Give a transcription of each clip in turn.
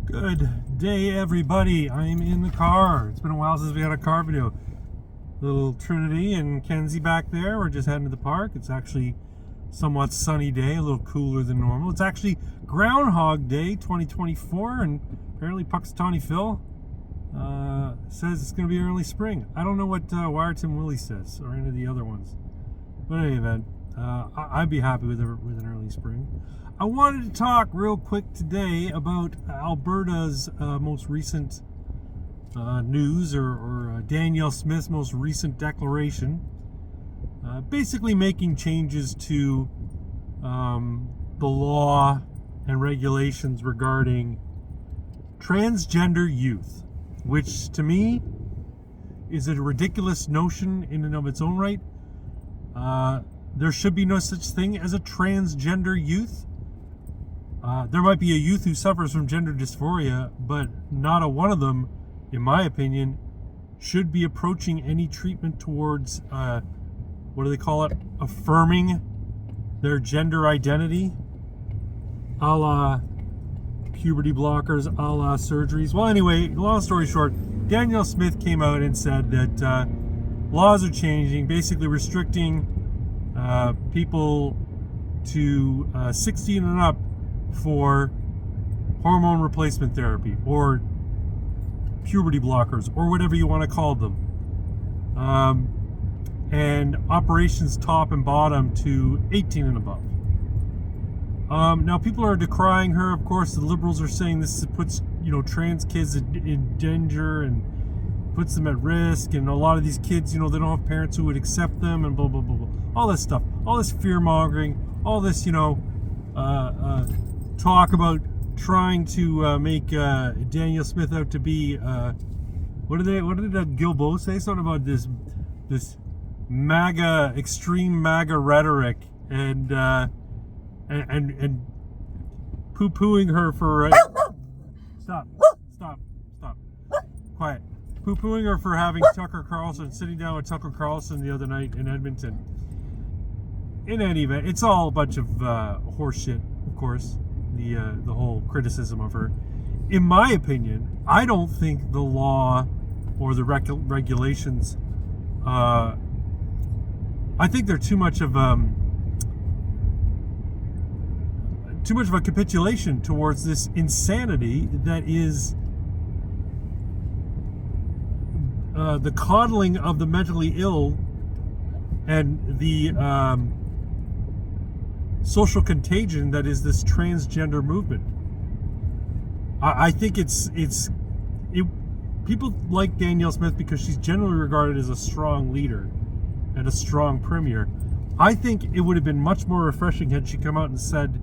Good day, everybody. I'm in the car. It's been a while since we had a car video. Little Trinity and Kenzie back there. We're just heading to the park. It's actually somewhat sunny day, a little cooler than normal. It's actually Groundhog Day 2024, and apparently Puxatawny Phil says it's going to be early spring. I don't know what Wireton Willie says or any of the other ones. But in any event, I'd be happy with an early spring. I wanted to talk real quick today about Alberta's most recent news, or Danielle Smith's most recent declaration, basically making changes to the law and regulations regarding transgender youth, which to me is a ridiculous notion in and of its own right. There should be no such thing as a transgender youth. There might be a youth who suffers from gender dysphoria, but not a one of them, in my opinion, should be approaching any treatment towards, what do they call it, affirming their gender identity, a la puberty blockers, a la surgeries. Well, anyway, long story short, Danielle Smith came out and said that laws are changing, basically restricting people to 16 and up for hormone replacement therapy or puberty blockers or whatever you want to call them, and operations top and bottom to 18 and above. Now people are decrying her. Of course, the liberals are saying this puts trans kids in danger and puts them at risk, and a lot of these kids, they don't have parents who would accept them, and blah blah blah blah. All this stuff, all this fear mongering, all this talk about trying to make Danielle Smith out to be what did Gilbo say? Something about this MAGA, extreme MAGA rhetoric, and poo-pooing her for stop, quiet. Poo-pooing her for having Tucker Carlson, sitting down with Tucker Carlson the other night in Edmonton. In any event, it's all a bunch of horse shit, of course, the whole criticism of her. In my opinion, I don't think the law or the regulations, I think they're too much of a capitulation towards this insanity that is the coddling of the mentally ill and the social contagion that is this transgender movement. I think it's people like Danielle Smith because she's generally regarded as a strong leader and a strong premier. I think it would have been much more refreshing had she come out and said,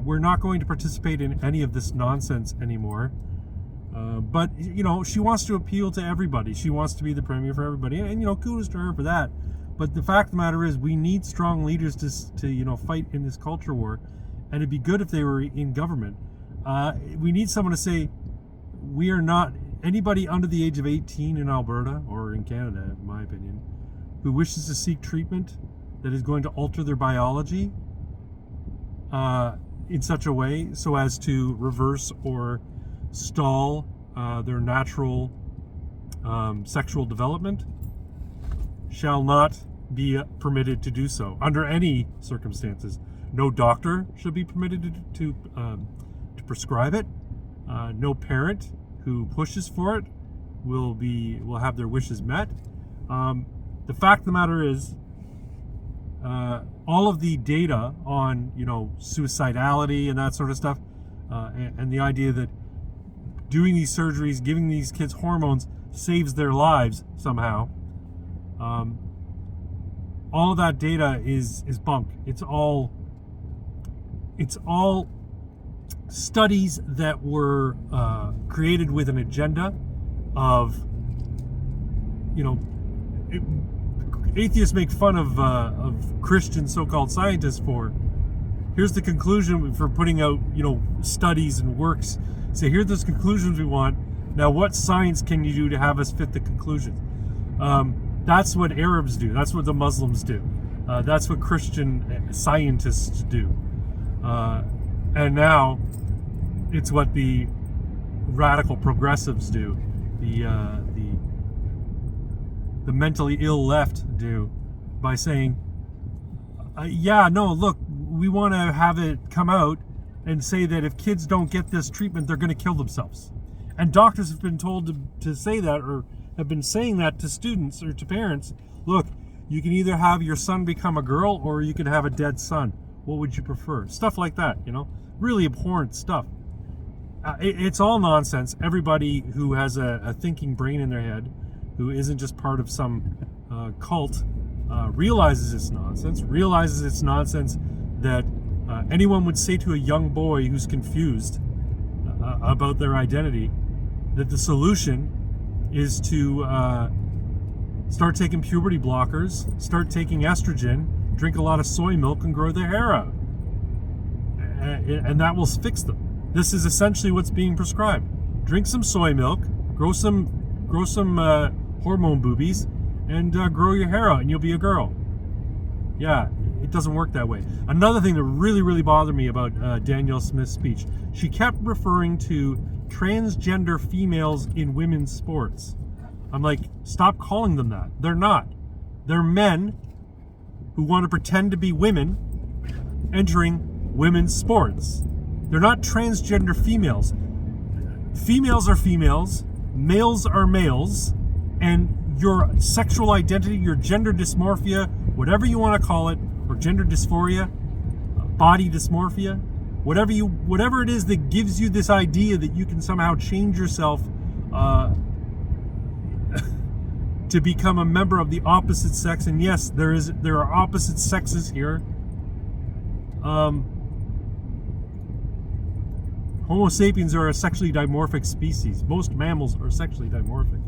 we're not going to participate in any of this nonsense anymore. But she wants to appeal to everybody. She wants to be the premier for everybody, and kudos to her for that. But the fact of the matter is, we need strong leaders to fight in this culture war, and it'd be good if they were in government. We need someone to say, we are not, anybody under the age of 18 in Alberta, or in Canada, in my opinion, who wishes to seek treatment that is going to alter their biology in such a way so as to reverse or stall their natural sexual development, shall not be permitted to do so under any circumstances. No doctor should be permitted to prescribe it. No parent who pushes for it will have their wishes met. The fact of the matter is, all of the data on suicidality and that sort of stuff, and the idea that doing these surgeries, giving these kids hormones, saves their lives somehow. All of that data is bunk. It's all studies that were created with an agenda of, atheists make fun of Christian so-called scientists for. Here's the conclusion for putting out, studies and works. Say, here's those conclusions we want. Now, what science can you do to have us fit the conclusions? That's what Arabs do. That's what the Muslims do. That's what Christian scientists do. And now it's what the radical progressives do, the mentally ill left do, by saying, look, we want to have it come out and say that if kids don't get this treatment, they're going to kill themselves. And doctors have been told to say that, or have been saying that to students or to parents. Look, you can either have your son become a girl or you can have a dead son. What would you prefer? Stuff like that, really abhorrent stuff. It's all nonsense. Everybody who has a thinking brain in their head, who isn't just part of some cult, realizes it's nonsense that anyone would say to a young boy who's confused about their identity that the solution is to start taking puberty blockers, start taking estrogen, drink a lot of soy milk, and grow their hair out. And that will fix them. This is essentially what's being prescribed. Drink some soy milk, grow some hormone boobies, and grow your hair out, and you'll be a girl. Yeah, it doesn't work that way. Another thing that really, really bothered me about Danielle Smith's speech, she kept referring to transgender females in women's sports. I'm like, stop calling them that. They're not. They're men who want to pretend to be women entering women's sports. They're not transgender females. Females are females, males are males, and your sexual identity, your gender dysmorphia, whatever you want to call it, or gender dysphoria, body dysmorphia, whatever it is that gives you this idea that you can somehow change yourself to become a member of the opposite sex. And yes, there are opposite sexes here. Homo sapiens are a sexually dimorphic species. Most mammals are sexually dimorphic.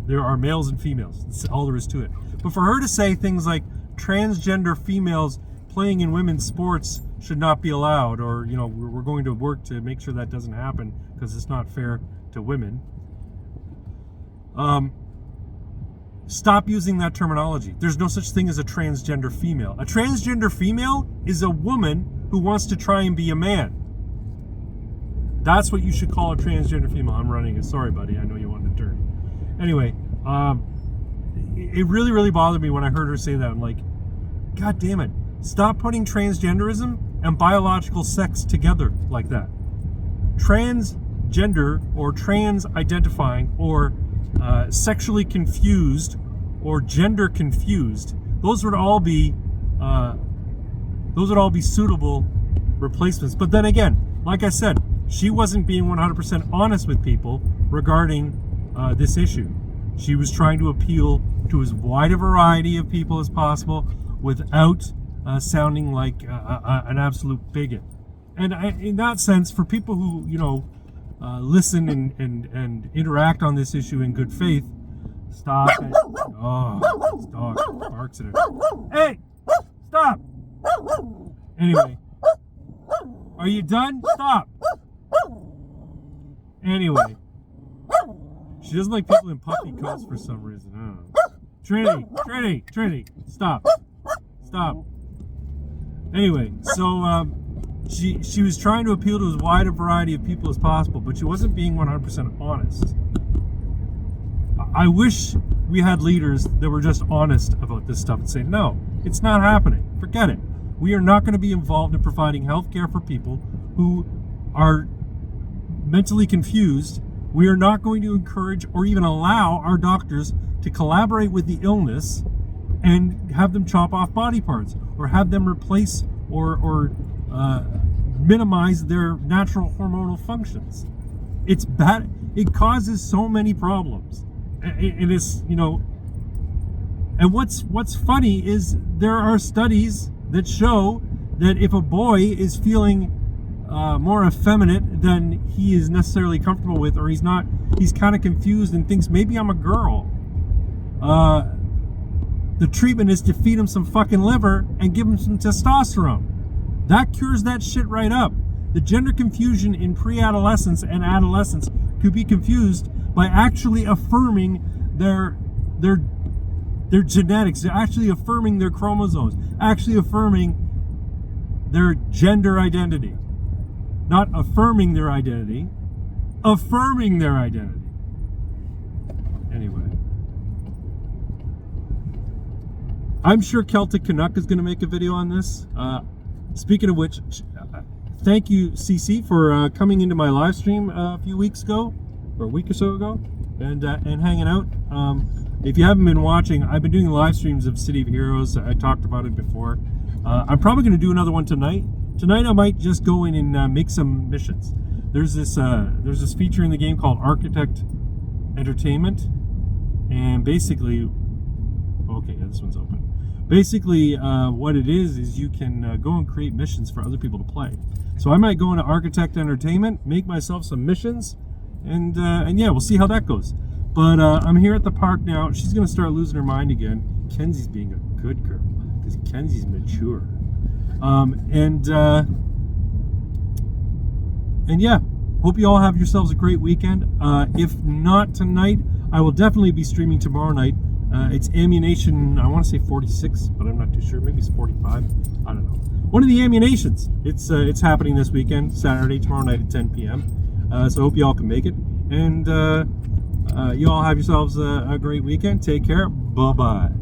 There are males and females. That's all there is to it. But for her to say things like transgender females playing in women's sports should not be allowed, or we're going to work to make sure that doesn't happen because it's not fair to women. Stop using that terminology. There's no such thing as a transgender female. A transgender female is a woman who wants to try and be a man. That's what you should call a transgender female. I'm running it. Sorry, buddy. I know you wanted to turn. Anyway, it really, really bothered me when I heard her say that. I'm like, God damn it. Stop putting transgenderism and biological sex together like that. Transgender or trans identifying or sexually confused or gender confused, those would all be suitable replacements. But then again, like I said, she wasn't being 100% honest with people regarding this issue. She was trying to appeal to as wide a variety of people as possible without sounding like an absolute bigot. And in that sense, for people who listen and interact on this issue in good faith, stop it. Oh, this dog barks at her. Hey, stop. Anyway, are you done? Stop. Anyway, she doesn't like people in puffy coats for some reason. I don't know. Trinity, stop. Anyway, so she was trying to appeal to as wide a variety of people as possible, but she wasn't being 100% honest. I wish we had leaders that were just honest about this stuff and say, no, it's not happening. Forget it. We are not going to be involved in providing health care for people who are mentally confused. We are not going to encourage or even allow our doctors to collaborate with the illness and have them chop off body parts or have them replace or minimize their natural hormonal functions. It's bad. It causes so many problems. And it's, and what's funny is there are studies that show that if a boy is feeling more effeminate than he is necessarily comfortable with, or he's kind of confused and thinks maybe I'm a girl, the treatment is to feed him some fucking liver and give him some testosterone. That cures that shit right up. The gender confusion in pre-adolescence and adolescence could be confused by actually affirming their genetics, actually affirming their chromosomes, actually affirming their gender identity. Not affirming their identity, affirming their identity. Anyway, I'm sure Celtic Canuck is going to make a video on this. Speaking of which, thank you, CC, for coming into my live stream a few weeks ago, or a week or so ago, and hanging out. If you haven't been watching, I've been doing live streams of City of Heroes. I talked about it before. I'm probably going to do another one tonight. Tonight I might just go in and make some missions. There's this feature in the game called Architect Entertainment, and basically, okay, yeah, this one's open. Basically, what it is you can go and create missions for other people to play. So I might go into Architect Entertainment, make myself some missions, and yeah, we'll see how that goes. But I'm here at the park now. She's gonna start losing her mind again. Kenzie's being a good girl because Kenzie's mature. And yeah, hope you all have yourselves a great weekend. If not tonight, I will definitely be streaming tomorrow night. It's Ammunition, I want to say 46, but I'm not too sure. Maybe it's 45. I don't know. One of the Ammunitions. It's happening this weekend, Saturday, tomorrow night at 10 p.m. So I hope you all can make it. And you all have yourselves a great weekend. Take care. Bye-bye.